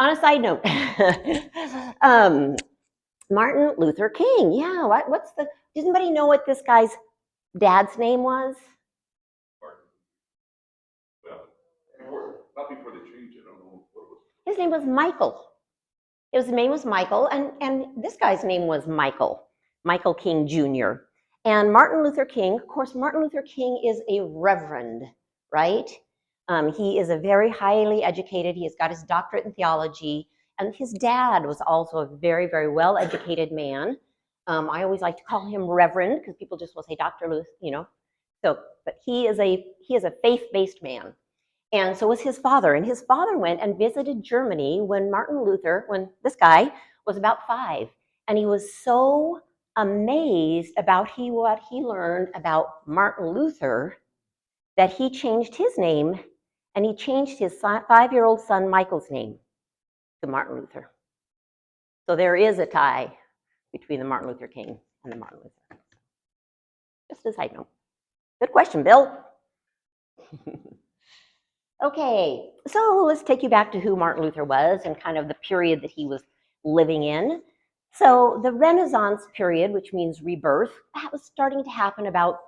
On a side note, um, Martin Luther King. Yeah, what's the? Does anybody know what this guy's dad's name was? Well, not before they changed it. I don't know what it was. His name was Michael. His name was Michael, and this guy's name was Michael King Jr. And Martin Luther King, of course, Martin Luther King is a reverend, right? He is a very highly educated, he has got his doctorate in theology, and his dad was also a very, very well-educated man. I always like to call him Reverend because people just will say Dr. Luther, you know. So, but he is a faith-based man. And so was his father. And his father went and visited Germany when when this guy was about 5. And he was so amazed about what he learned about Martin Luther that he changed his name, and he changed his 5-year-old son Michael's name to Martin Luther. So there is a tie between the Martin Luther King and the Martin Luther. Just a side note. Good question, Bill. Okay, so let's take you back to who Martin Luther was and kind of the period that he was living in. So the Renaissance period, which means rebirth, that was starting to happen about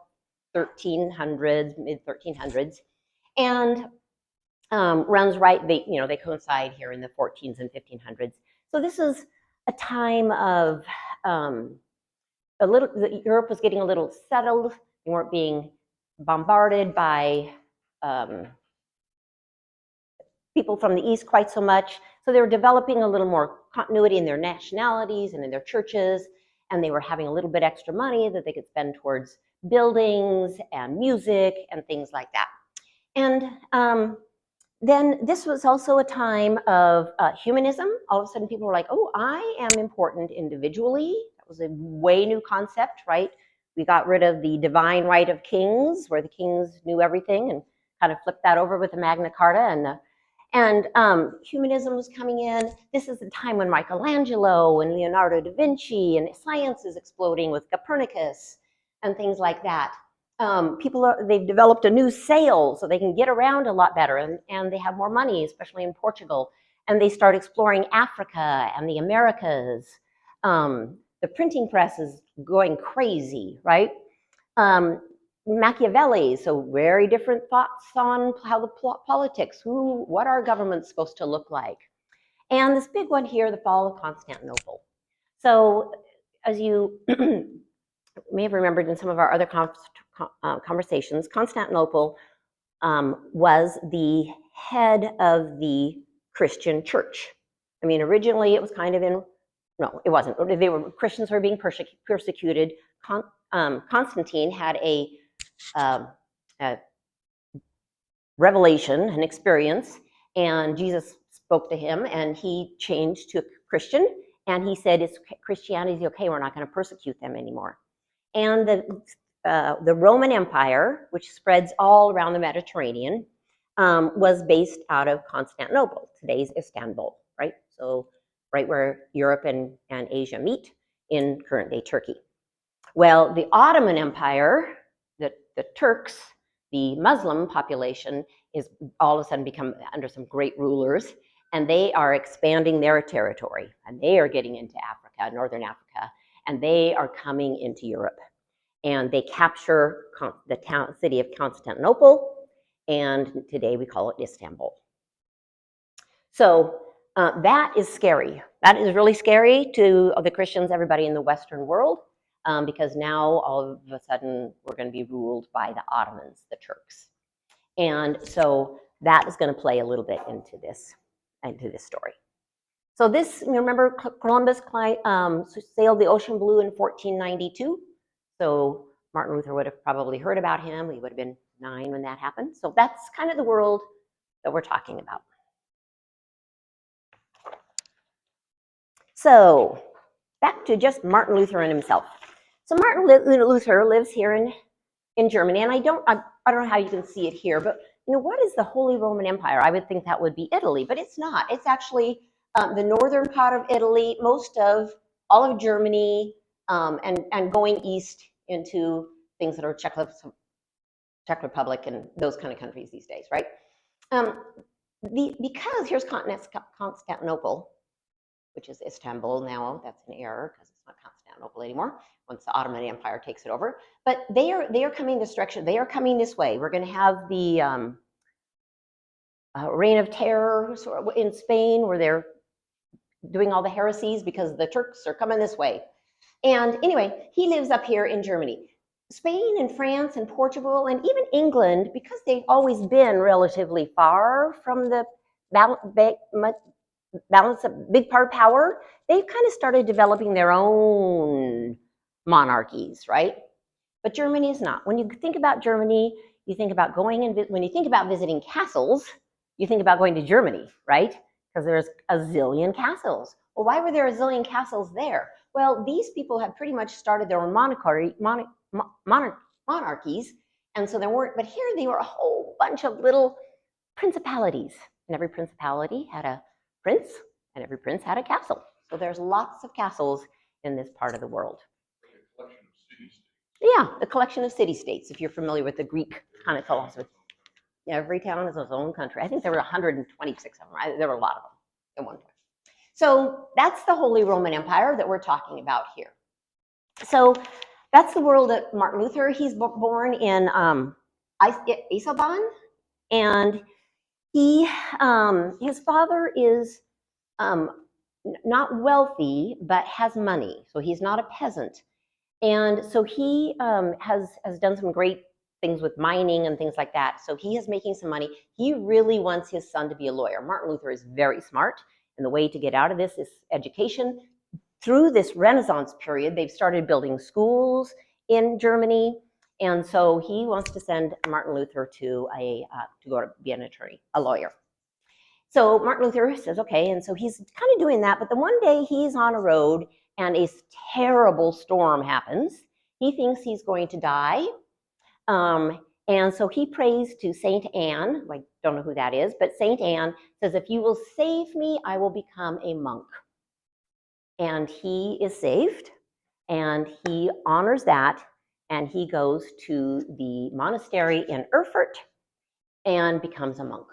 1300s, mid 1300s, and runs right. They coincide here in the 14s and 1500s. So this is a time of Europe was getting a little settled. They weren't being bombarded by people from the East quite so much. So they were developing a little more continuity in their nationalities and in their churches, and they were having a little bit extra money that they could spend towards buildings and music and things like that. And then this was also a time of humanism. All of a sudden people were like, oh, I am important individually. That was a way new concept, right? We got rid of the divine right of kings, where the kings knew everything, and kind of flipped that over with the Magna Carta, and humanism was coming in. This is the time when Michelangelo and Leonardo da Vinci, and science is exploding with Copernicus and things like that. They've developed a new sail so they can get around a lot better, and they have more money, especially in Portugal. And they start exploring Africa and the Americas. The printing press is going crazy, right? Machiavelli, so very different thoughts on how the politics, what our government's supposed to look like. And this big one here, the fall of Constantinople. So as you may have remembered in some of our other conversations, Constantinople was the head of the Christian church. I mean, originally it was kind of no, it wasn't. Christians were being persecuted. Constantine had a revelation, an experience, and Jesus spoke to him, and he changed to a Christian, and he said, "Is Christianity okay? We're not going to persecute them anymore." And the Roman Empire, which spreads all around the Mediterranean, was based out of Constantinople, today's Istanbul, right? So right where Europe and Asia meet in current-day Turkey. Well, the Ottoman Empire, the Turks, the Muslim population is all of a sudden become under some great rulers, and they are expanding their territory, and they are getting into Africa, northern Africa, and they are coming into Europe. And they capture the city of Constantinople, and today we call it Istanbul. So that is scary. That is really scary to the Christians, everybody in the Western world, because now all of a sudden we're going to be ruled by the Ottomans, the Turks. And so that is going to play a little bit into this story. So this, remember, Columbus sailed the ocean blue in 1492. So Martin Luther would have probably heard about him. He would have been 9 when that happened. So that's kind of the world that we're talking about. So back to just Martin Luther and himself. So Martin Luther lives here in Germany, and I don't know how you can see it here, but what is the Holy Roman Empire? I would think that would be Italy, but it's not. It's actually the northern part of Italy, most of all of Germany, and going east into things that are Czech Republic and those kind of countries these days, right? because here's Constantinople, which is Istanbul now. That's an error because it's not Constantinople anymore once the Ottoman Empire takes it over. But they are coming this direction. They are coming this way. We're going to have the reign of terror sort of in Spain, where they're doing all the heresies because the Turks are coming this way. And anyway, he lives up here in Germany. Spain and France and Portugal and even England, because they've always been relatively far from the balance of big part of power, they've kind of started developing their own monarchies, right? But Germany is not. When you think about Germany, you think about going and when you think about visiting castles, you think about going to Germany, right? Because there's a zillion castles. Well, why were there a zillion castles there? Well, these people had pretty much started their own monarchies, and so there weren't, but here they were a whole bunch of little principalities, and every principality had a prince, and every prince had a castle. So there's lots of castles in this part of the world. Like a collection of city-states. Yeah, the collection of city-states, if you're familiar with the Greek kind of philosophy. Every town is its own country. I think there were 126 of them, right? There were a lot of them at one point. So that's the Holy Roman Empire that we're talking about here. So that's the world of Martin Luther. He's born in Eisleben, and his father is not wealthy, but has money. So he's not a peasant. And so he has done some great things with mining and things like that. So he is making some money. He really wants his son to be a lawyer. Martin Luther is very smart, and the way to get out of this is education. Through this Renaissance period, they've started building schools in Germany, and so he wants to send Martin Luther to go to be an attorney, a lawyer. So Martin Luther says, okay, and so he's kind of doing that, but then one day he's on a road and a terrible storm happens. He thinks he's going to die, and so he prays to Saint Anne. I don't know who that is, but Saint Anne says, if you will save me, I will become a monk. And he is saved, and he honors that, and he goes to the monastery in Erfurt and becomes a monk.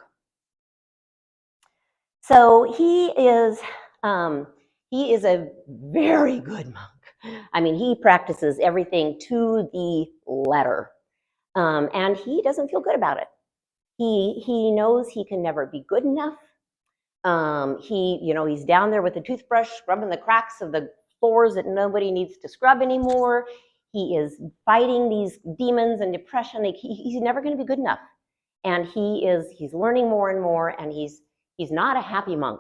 So he is a very good monk. I mean, he practices everything to the letter, and he doesn't feel good about it. He knows he can never be good enough. He's down there with a toothbrush scrubbing the cracks of the floors that nobody needs to scrub anymore. He is fighting these demons and depression. He's never going to be good enough, and he's learning more and more, and he's not a happy monk.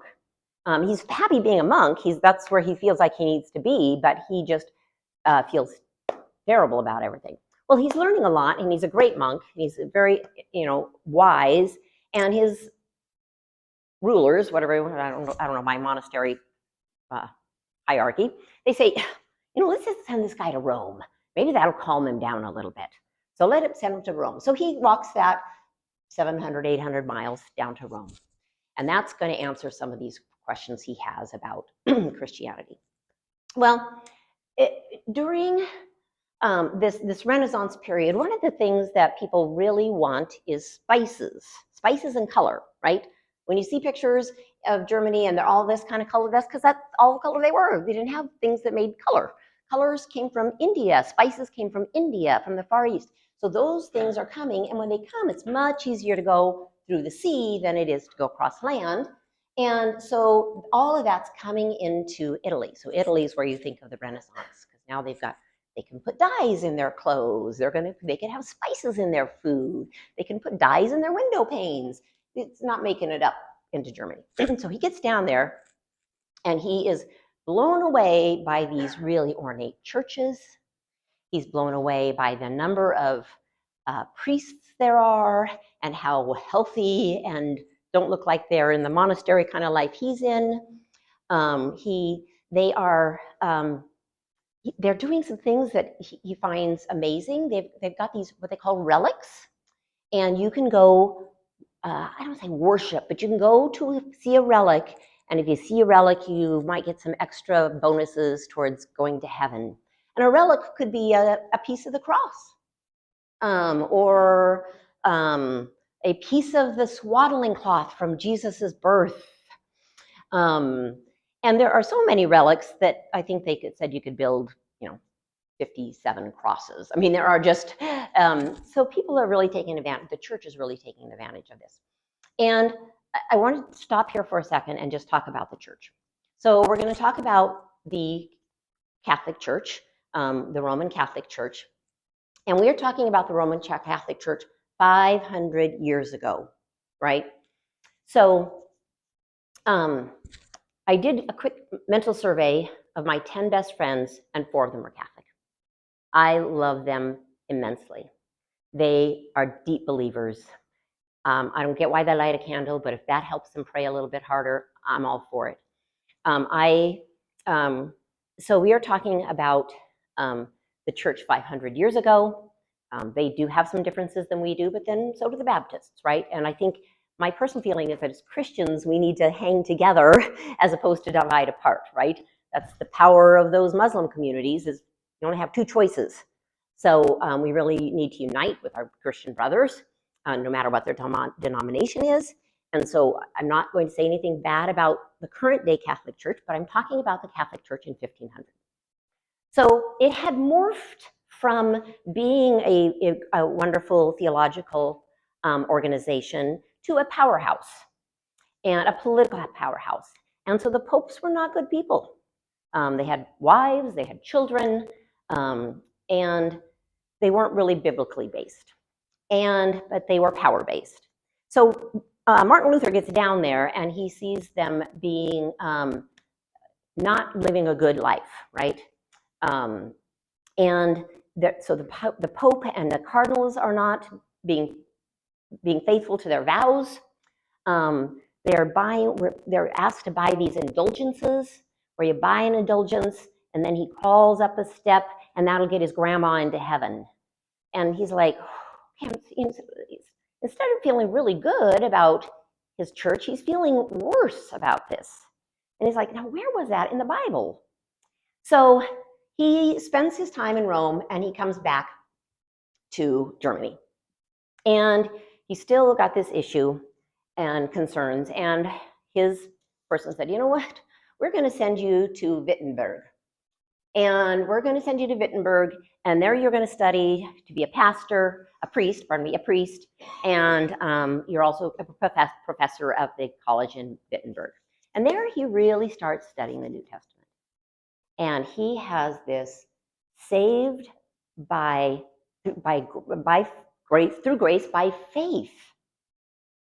He's happy being a monk. That's where he feels like he needs to be, but he just feels terrible about everything. Well, he's learning a lot, and he's a great monk. He's very, wise, and his rulers, whatever, I don't know my monastery hierarchy, they say, let's just send this guy to Rome. Maybe that'll calm him down a little bit. So let him send him to Rome. So he walks that 700, 800 miles down to Rome. And that's going to answer some of these questions he has about Christianity. Well, during this Renaissance period, one of the things that people really want is spices and color, right? When you see pictures of Germany and they're all this kind of color, that's because that's all the color they were. They didn't have things that made color. Colors came from India. Spices came from India, from the Far East. So those things are coming, and when they come, it's much easier to go through the sea than it is to go across land. And so all of that's coming into Italy. So Italy is where you think of the Renaissance, because now they can put dyes in their clothes. They can have spices in their food. They can put dyes in their window panes. It's not making it up into Germany. So he gets down there, and he is blown away by these really ornate churches. He's blown away by the number of priests there are, and how healthy and don't look like they're in the monastery kind of life he's in. They're doing some things that he finds amazing. They've got these what they call relics, and you can go. I don't say worship, but you can go to see a relic, and if you see a relic, you might get some extra bonuses towards going to heaven. And a relic could be a piece of the cross, or a piece of the swaddling cloth from Jesus's birth. And there are so many relics that I think they said you could build, 57 crosses. I mean, there are just, so people are really taking advantage, the church is really taking advantage of this. And I want to stop here for a second and just talk about the church. So we're going to talk about the Catholic Church, the Roman Catholic Church. And we're talking about the Roman Catholic Church 500 years ago, right? So I did a quick mental survey of my 10 best friends, and 4 of them are Catholic. I love them immensely. They are deep believers. I don't get why they light a candle, but if that helps them pray a little bit harder, I'm all for it. So we are talking about the church 500 years ago. They do have some differences than we do, but then so do the Baptists, right? And I think my personal feeling is that as Christians, we need to hang together as opposed to divide apart, right? That's the power of those Muslim communities, is you only have 2 choices. So we really need to unite with our Christian brothers, no matter what their denomination is. And so I'm not going to say anything bad about the current day Catholic Church, but I'm talking about the Catholic Church in 1500. So it had morphed from being a wonderful theological organization to a powerhouse, and a political powerhouse. And so the popes were not good people. They had wives, they had children, and they weren't really biblically based. But they were power-based. So Martin Luther gets down there and he sees them being not living a good life, right? So the Pope and the cardinals are not being faithful to their vows. They're asked to buy these indulgences, where you buy an indulgence and then he crawls up a step and that'll get his grandma into heaven. And he's like, instead of feeling really good about his church, he's feeling worse about this. And he's like, now where was that in the Bible? So he spends his time in Rome and he comes back to Germany. And he's still got this issue and concerns. And his person said, you know what? We're going to send you to Wittenberg. And we're going to send you to Wittenberg, and there you're going to study to be a priest, and you're also a professor of the college in Wittenberg. And there he really starts studying the New Testament. And he has this saved by grace, through grace, by faith.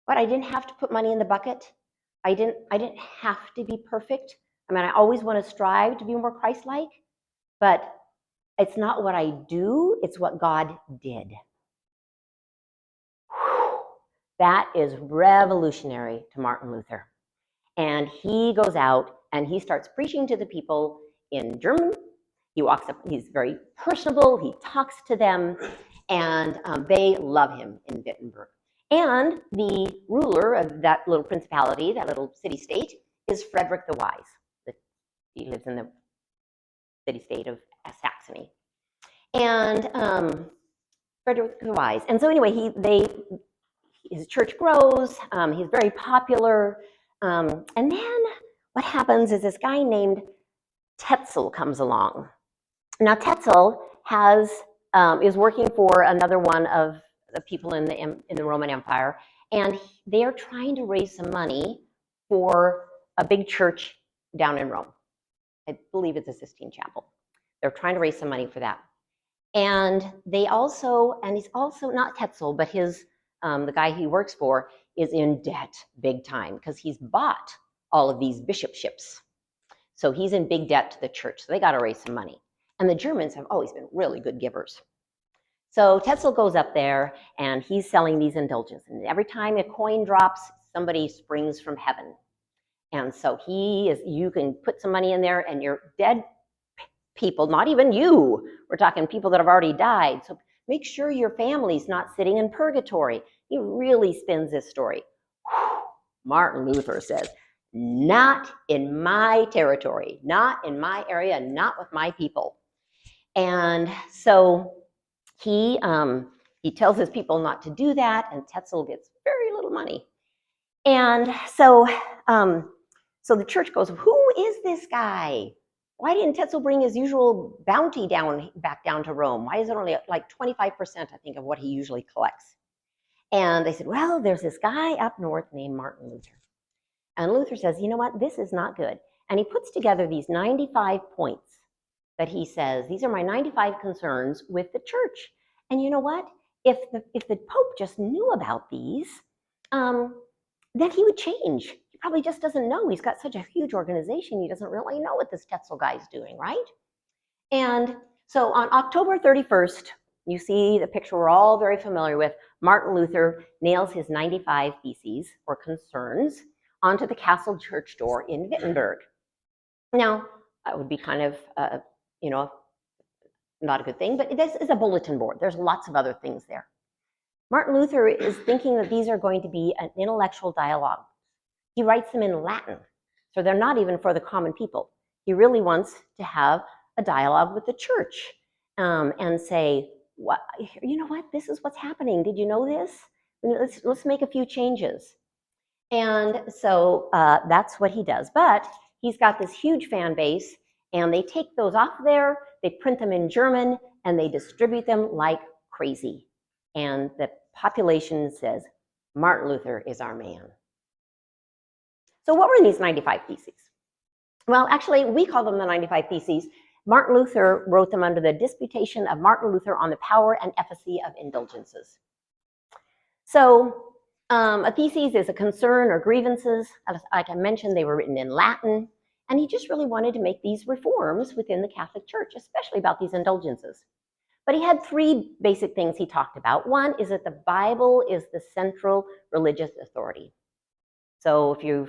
But I didn't have to put money in the bucket. I didn't have to be perfect. I mean, I always want to strive to be more Christ-like, but it's not what I do, it's what God did. That is revolutionary to Martin Luther. And he goes out and he starts preaching to the people in German. He walks up, he's very personable, he talks to them, and they love him in Wittenberg. And the ruler of that little principality, that little city-state, is Frederick the Wise. He lives in the city-state of Saxony. And Frederick the Wise. And so anyway, his church grows, he's very popular. And then what happens is this guy named Tetzel comes along. Now Tetzel is working for another one of the people in the Roman Empire, and they are trying to raise some money for a big church down in Rome. I believe it's a Sistine Chapel. They're trying to raise some money for that. And he's also not Tetzel, but the guy he works for is in debt big time because he's bought all of these bishopships. So he's in big debt to the church. So they got to raise some money. And the Germans have always been really good givers. So Tetzel goes up there and he's selling these indulgences. And every time a coin drops, somebody springs from heaven. And so you can put some money in there and your dead people, not even you, we're talking people that have already died. So make sure your family's not sitting in purgatory. He really spins this story. Martin Luther says, not in my territory, not in my area, not with my people. And so he he tells his people not to do that, and Tetzel gets very little money. And so, so the church goes, who is this guy? Why didn't Tetzel bring his usual bounty back down to Rome? Why is it only like 25%, I think, of what he usually collects? And they said, well, there's this guy up north named Martin Luther. And Luther says, you know what, this is not good. And he puts together these 95 points that he says, these are my 95 concerns with the church. And you know what? If the Pope just knew about these, then he would change. He probably just doesn't know. He's got such a huge organization, he doesn't really know what this Tetzel guy's doing, right? And so on October 31st, you see the picture we're all very familiar with. Martin Luther nails his 95 theses or concerns onto the castle church door in Wittenberg. Now, that would be kind of, not a good thing, but this is a bulletin board. There's lots of other things there. Martin Luther is thinking that these are going to be an intellectual dialogue. He writes them in Latin, so they're not even for the common people. He really wants to have a dialogue with the church and say, what, you know what, this is what's happening. Did you know this? Let's make a few changes. And so that's what he does. But he's got this huge fan base, and they take those off there, they print them in German, and they distribute them like crazy. And the population says, Martin Luther is our man. So what were these 95 theses? Well, actually, we call them the 95 Theses. Martin Luther wrote them under the Disputation of Martin Luther on the Power and Efficacy of Indulgences. So a thesis is a concern or grievances. Like I mentioned, they were written in Latin, and he just really wanted to make these reforms within the Catholic Church, especially about these indulgences. But he had three basic things he talked about. One is that the Bible is the central religious authority. So if you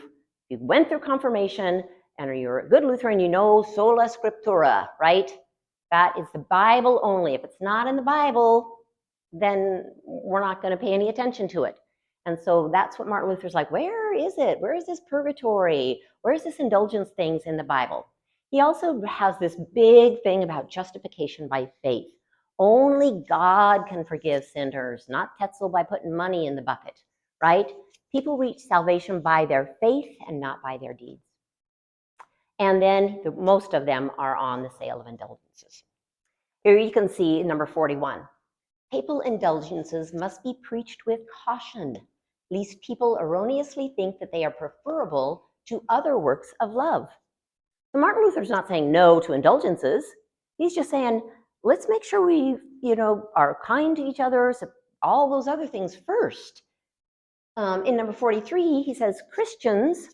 went through confirmation and you're a good Lutheran, you know sola scriptura, right? That is the Bible only. If it's not in the Bible, then we're not going to pay any attention to it. And so that's what Martin Luther's like, where is it? Where is this purgatory? Where is this indulgence things in the Bible? He also has this big thing about justification by faith. Only God can forgive sinners, not Tetzel by putting money in the bucket, right? People reach salvation by their faith and not by their deeds. And then most of them are on the sale of indulgences. Here you can see number 41. Papal indulgences must be preached with caution, lest people erroneously think that they are preferable to other works of love. So Martin Luther's not saying no to indulgences. He's just saying, let's make sure we, are kind to each other, so all those other things first. In number 43, he says, Christians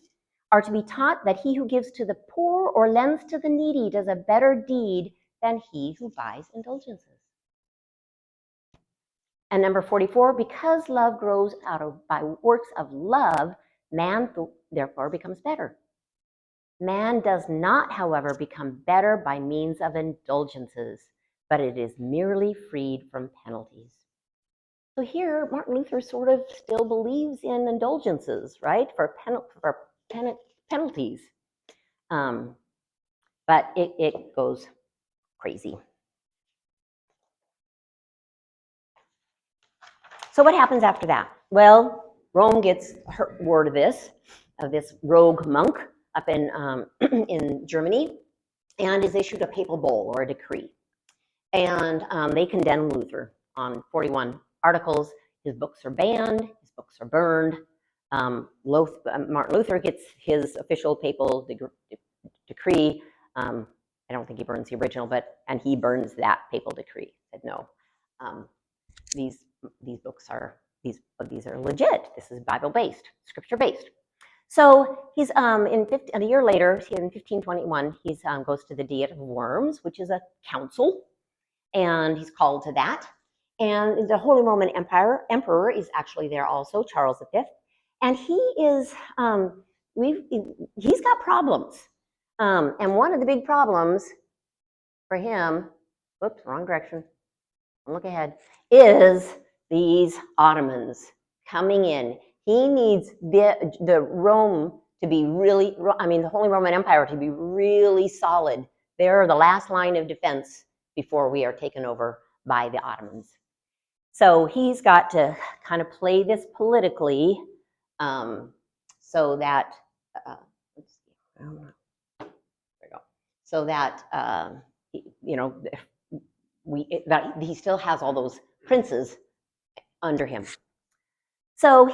are to be taught that he who gives to the poor or lends to the needy does a better deed than he who buys indulgences. And number 44, because love grows by works of love, man therefore becomes better. Man does not, however, become better by means of indulgences, but it is merely freed from penalties. So here, Martin Luther sort of still believes in indulgences, right, for penalties. But it goes crazy. So what happens after that? Well, Rome gets word of this rogue monk up in Germany, and is issued a papal bull or a decree. And they condemn Luther on 41 articles. His books are banned, his books are burned. Martin Luther gets his official papal decree. I don't think he burns the original, and he burns that papal decree. He said, no, these books are, these are legit. This is Bible-based, scripture-based. So he's a year later, in 1521, he goes to the Diet of Worms, which is a council, and he's called to that. And the Holy Roman Emperor is actually there also, Charles V, and he is he's got problems. And one of the big problems for him, whoops, wrong direction, look ahead, is these Ottomans coming in. He needs the Rome to be really, the Holy Roman Empire to be really solid. They're the last line of defense before we are taken over by the Ottomans. So he's got to kind of play this politically, so that let's see, there we go. So that that he still has all those princes under him. So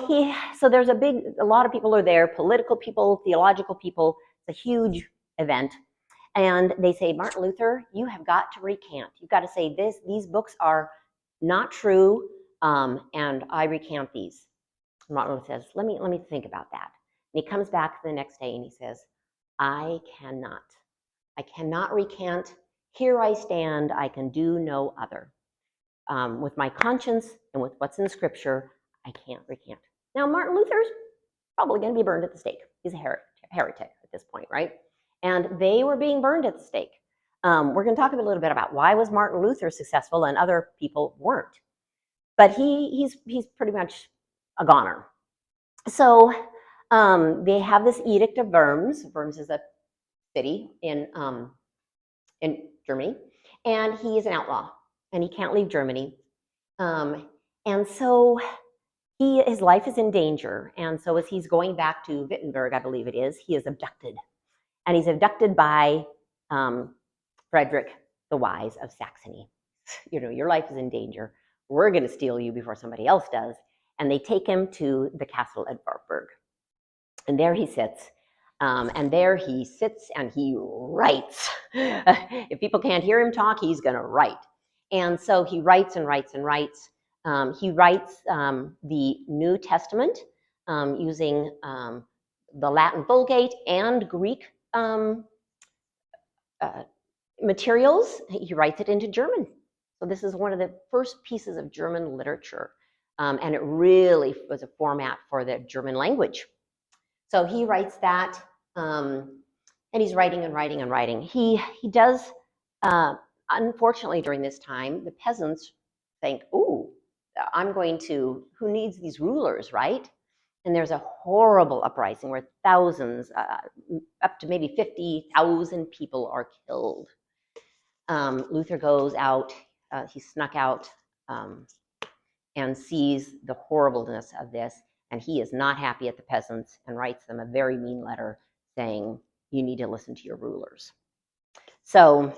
there's a lot of people are there, political people, theological people. It's a huge event. And they say, Martin Luther, you have got to recant. You've got to say these books are not true, and I recant these. And Martin Luther says, let me think about that. And he comes back the next day and he says, I cannot recant. Here I stand, I can do no other. With my conscience and with what's in Scripture, I can't recant. Now, Martin Luther's probably going to be burned at the stake. He's a heretic at this point, right? And they were being burned at the stake. We're going to talk a little bit about why was Martin Luther successful and other people weren't. But he's pretty much a goner. So they have this Edict of Worms. Worms is a city in Germany, and he is an outlaw, and he can't leave Germany. And so his life is in danger. And so as he's going back to Wittenberg, I believe it is, he is abducted. And he's abducted by Frederick the Wise of Saxony. Your life is in danger. We're going to steal you before somebody else does. And they take him to the castle at Wartburg. And there he sits. And he writes. If people can't hear him talk, he's going to write. And so he writes and writes and writes. He writes the New Testament using the Latin Vulgate and Greek materials. He writes it into German. So this is one of the first pieces of German literature. And it really was a format for the German language. So he writes that, and he's writing and writing and writing. He does, unfortunately, during this time, the peasants think, ooh, who needs these rulers, right? And there's a horrible uprising where thousands, up to maybe 50,000 people are killed. Luther goes out, he snuck out and sees the horribleness of this, and he is not happy at the peasants and writes them a very mean letter saying, you need to listen to your rulers. So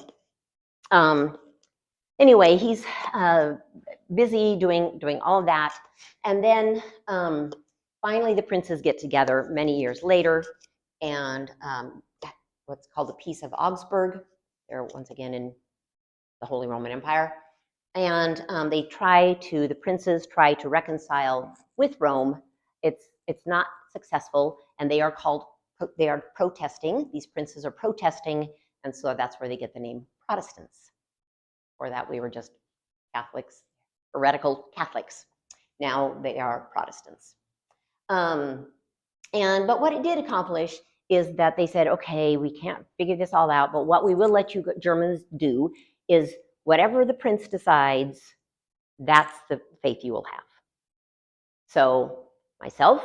anyway, he's busy doing all of that. And then finally the princes get together many years later, and what's called the Peace of Augsburg. They're once again in the Holy Roman Empire. And the princes try to reconcile with Rome. It's not successful, and they are protesting. These princes are protesting, and so that's where they get the name Protestants. Before that, we were just Catholics, heretical Catholics. Now they are Protestants. But what it did accomplish is that they said, okay, we can't figure this all out, but what we will let you Germans do is whatever the prince decides, that's the faith you will have. So myself,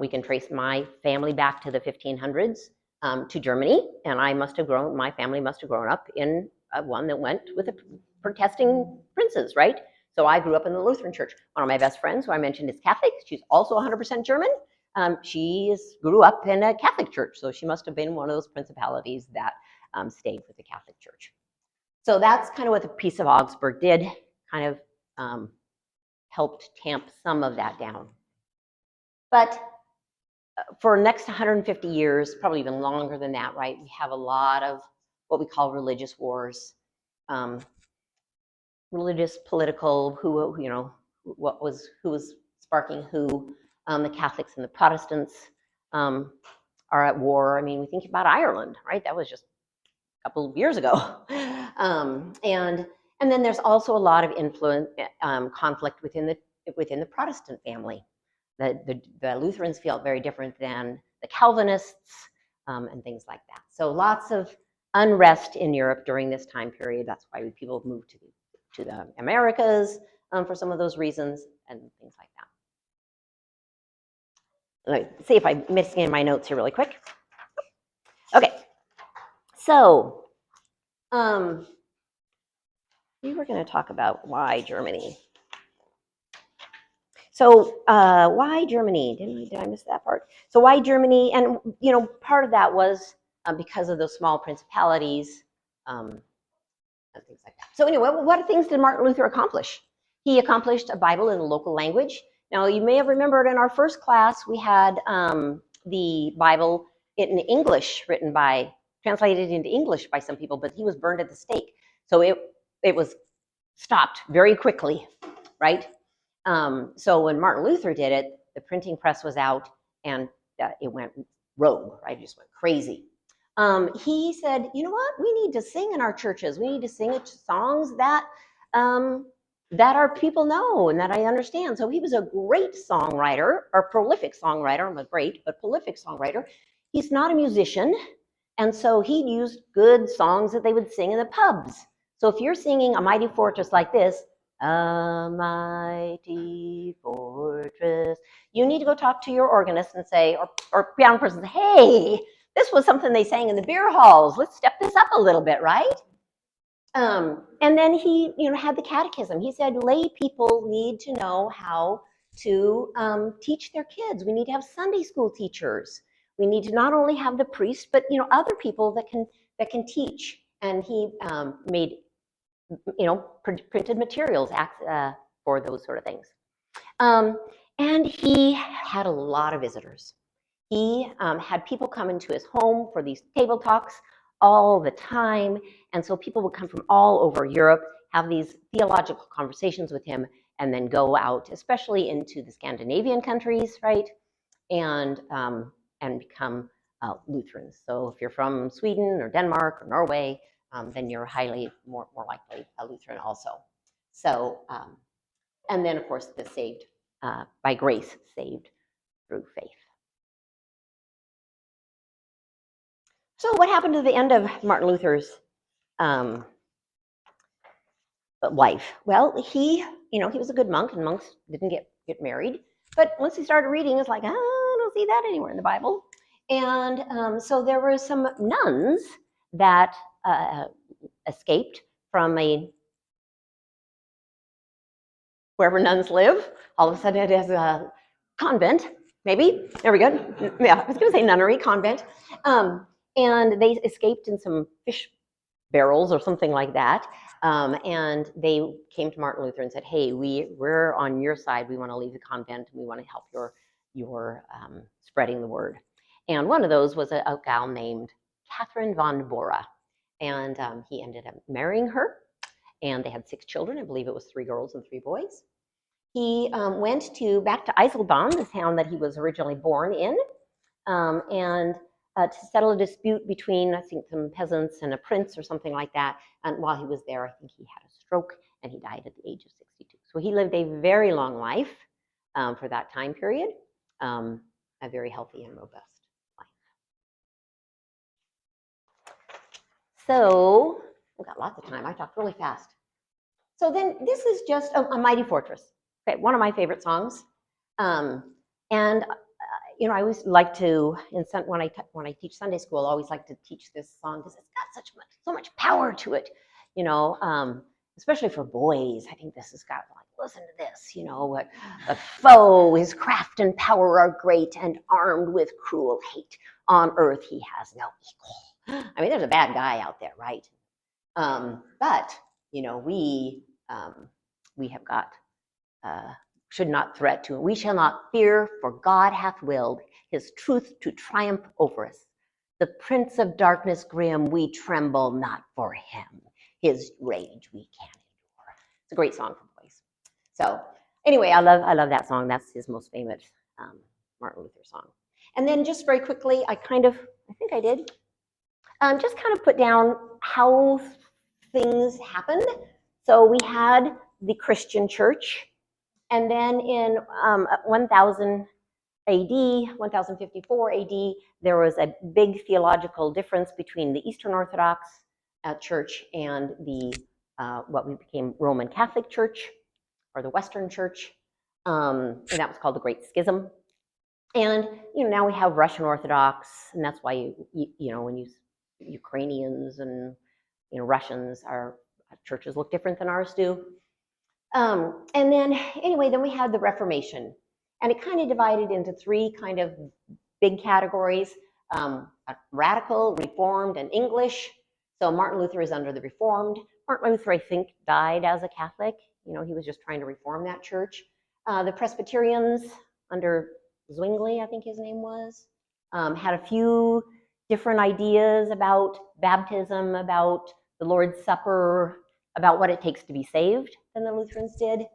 we can trace my family back to the 1500s to Germany, and my family must have grown up in one that went with the protesting princes, right? So I grew up in the Lutheran Church. One of my best friends, who I mentioned, is Catholic. She's also 100% German. She grew up in a Catholic church, so she must have been one of those principalities that stayed with the Catholic Church. So that's kind of what the Peace of Augsburg did, kind of helped tamp some of that down. But for the next 150 years, probably even longer than that, right, we have a lot of what we call religious wars, religious, political, who was sparking who. The Catholics and the Protestants are at war. I mean, we think about Ireland, right? That was just a couple of years ago. And then there's also a lot of conflict within the Protestant family. The Lutherans felt very different than the Calvinists and things like that. So lots of unrest in Europe during this time period. That's why people moved to the Americas for some of those reasons and things like that. Let's see if I'm missing in my notes here really quick. Okay, so we were going to talk about why Germany. So why Germany? Did I miss that part? So why Germany? And part of that was because of those small principalities and things like that. So anyway, what things did Martin Luther accomplish? He accomplished a Bible in the local language. Now you may have remembered in our first class we had the Bible in English translated into English by some people, but he was burned at the stake. So it was stopped very quickly, right? So when Martin Luther did it, the printing press was out and it went rogue, right? It just went crazy. He said, you know what? We need to sing in our churches. We need to sing songs that our people know and that I understand. So he was a great songwriter, or prolific songwriter. Not great, but prolific songwriter. He's not a musician, and so he used good songs that they would sing in the pubs. So if you're singing A Mighty Fortress like this, a mighty fortress, you need to go talk to your organist and say, or piano person, say, hey, this was something they sang in the beer halls. Let's step this up a little bit, right? And then he, had the catechism. He said lay people need to know how to teach their kids. We need to have Sunday school teachers. We need to not only have the priest, but other people that can teach. And he made printed materials for those sort of things. And he had a lot of visitors. He had people come into his home for these table talks all the time. And so people would come from all over Europe, have these theological conversations with him, and then go out, especially into the Scandinavian countries, right? And become Lutherans. So if you're from Sweden or Denmark or Norway, then you're highly more likely a Lutheran also. So, and then of course the saved by grace, saved through faith. So what happened to the end of Martin Luther's life? Well, he was a good monk, and monks didn't get married. But once he started reading, it's like, I don't see that anywhere in the Bible. And so there were some nuns that escaped from wherever nuns live. All of a sudden it is a convent, maybe. There we go. Yeah, I was going to say nunnery, convent. And they escaped in some fish barrels or something like that. And they came to Martin Luther and said, hey, we're on your side. We want to leave the convent. We want to help your spreading the word. And one of those was a gal named Catherine von Bora. And he ended up marrying her. And they had 6 children. I believe it was 3 girls and 3 boys. He went back to Eiselbahn, the town that he was originally born in, and to settle a dispute between, I think, some peasants and a prince or something like that. And while he was there, I think he had a stroke and he died at the age of 62. So he lived a very long life for that time period, a very healthy and robust life. So we've got lots of time. I talked really fast. So then this is just a Mighty Fortress, okay, one of my favorite songs. And I always like to, when I teach Sunday school, I always like to teach this song because it's got so much power to it, especially for boys. I think this has got, like, listen to this, a foe, his craft and power are great, and armed with cruel hate. On earth he has no equal. I mean, there's a bad guy out there, right? But we have got should not threat to him. We shall not fear, for God hath willed his truth to triumph over us. The prince of darkness grim, we tremble not for him. His rage we can't endure. It's a great song for boys. So anyway, I love that song. That's his most famous Martin Luther song. And then just very quickly, I think I did, just kind of put down how things happened. So we had the Christian church, and then in 1000 AD, 1054 AD, there was a big theological difference between the Eastern Orthodox Church and the what became Roman Catholic Church, or the Western Church, and that was called the Great Schism. And now we have Russian Orthodox, and that's why when Ukrainians and Russians, our churches look different than ours do. And then, anyway, then we had the Reformation, and it kind of divided into three kind of big categories: radical, Reformed, and English. So Martin Luther is under the Reformed. Martin Luther, I think, died as a Catholic. You know, he was just trying to reform that church. The Presbyterians under Zwingli, I think his name was, had a few different ideas about baptism, about the Lord's Supper, about what it takes to be saved than the Lutherans did.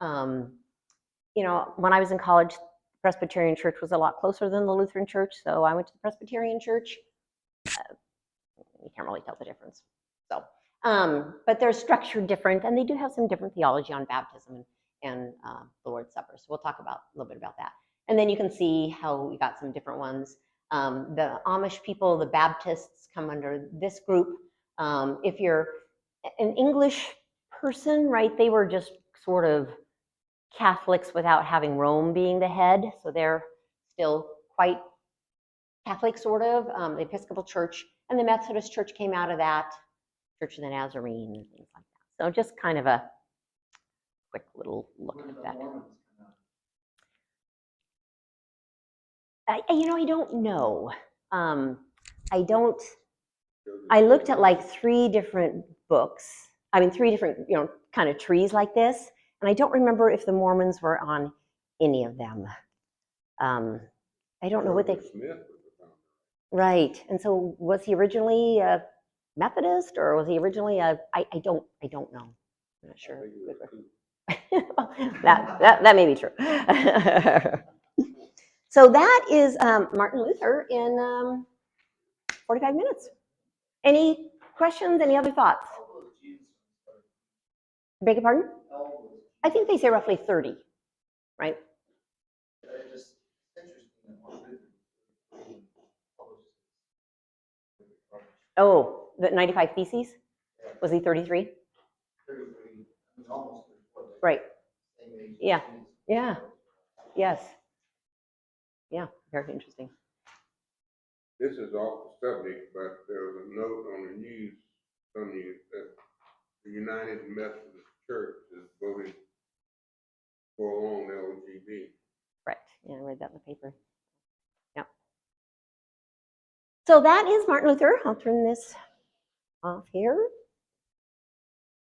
You know, when I was in college, the Presbyterian church was a lot closer than the Lutheran church, so I went to the Presbyterian church. You can't really tell the difference. So, but they're structured different, and they do have some different theology on baptism and the Lord's Supper. So we'll talk about a little bit about that. And then you can see how we got some different ones. The Amish people, the Baptists, come under this group. If you're an English person, right, they were just sort of Catholics without having Rome being the head. So they're still quite Catholic, sort of. The Episcopal Church and the Methodist Church came out of that, Church of the Nazarene, and things like that. So just kind of a quick little look at that. You know, I don't know. I looked at like 3 different books. I mean, 3 different, you know, kind of trees like this. And I don't remember if the Mormons were on any of them. I don't know what they... Right. And so was he originally a Methodist, or was he originally a... I don't know. I'm not sure. that may be true. So that is Martin Luther in 45 minutes. Any questions? Any other thoughts? Beg your pardon? I think they say roughly 30, right? Oh, the 95 Theses? Was he 33? Right. Yeah. Yeah. Yes. Yeah. Very interesting. This is off the subject, but there was a note on the news that the United Methodist Church is voting for on LGBT. Right. Yeah, I read that in the paper. Yep. So that is Martin Luther. I'll turn this off here.